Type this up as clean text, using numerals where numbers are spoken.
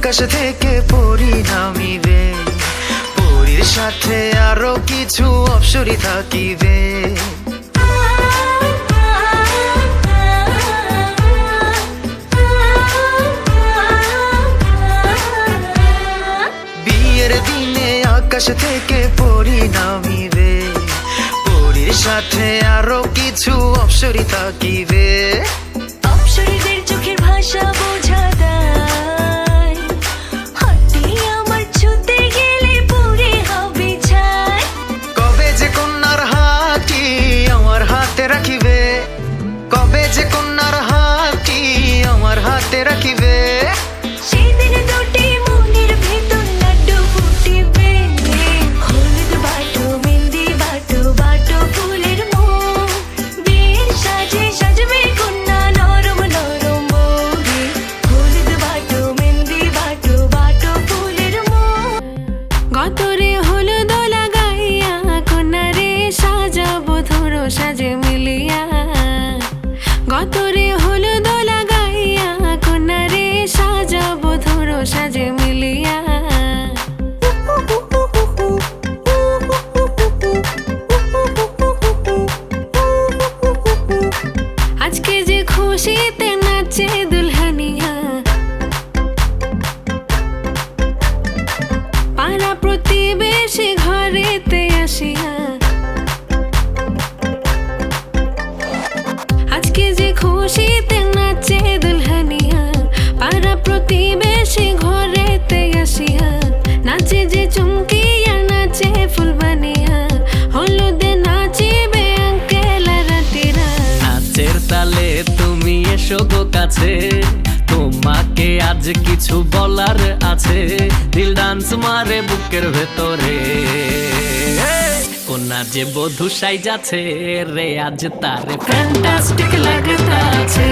আকাশ থেকে পরি নামিবে, পরীর সাথে আরো কিছু অপ্সরী থাকিবে। বিয়ের দিনে আকাশ থেকে পরি নামিবে, পরীর সাথে আরো কিছু অপ্সরী থাকিবে। অপ্সরীদের চোখের ভাষা বোঝা দায়, হাতে আমার ছুতে গেলে পুরে হবে ছাই। কবে যে কন্যার হাতটি আমার হাতে রাখিবে, কবে যে কন্যার হাতটি আমার হাতে রাখিবে। সেদিন দুটি মনের ভেতর লাড্ডু ফুটিবে, হলুদ বাটো মেহেন্দি বাটো, বাটো ফুলের মোড়। বিয়ের সাজে সাজবে কন্যা নরম নরম বৌরে, হলুদ বাটো মেহেন্দি বাটো, বাটো ফুলের মোড়। গতরে হলুদ লাগাইয়া কন্যারে সাজাবো ধরো সাজে মিলিয়া, গতরে হলুদ লাগাইয়া কন্যারে সাজাবো ধরো সাজে মিলিয়া। আজকে যে খুশিতে নাচে দুলহানিয়া, পাড়া প্রতিবেশী ঘরেতে আসিয়া। আজকে যে খুশিতে নাচে দুলহানিয়া, পাড়া প্রতিবেশী ঘরেতে আসিয়া। নাচে যে চুমকিয়া নাচে ফুলবানিয়া, হলুদে নাচিবে আঙ্কেল রাতিরা। নাচের তালে তুমি এসো গো কাছে, তোমাকে আজ কিছু বলার আছে। দিল ডান্স মারে বুকের ভেতরে, কন্যা যে বধূ সাইজাছে রে আজ তারে ফ্যান্টাস্টিক লাগতাছে।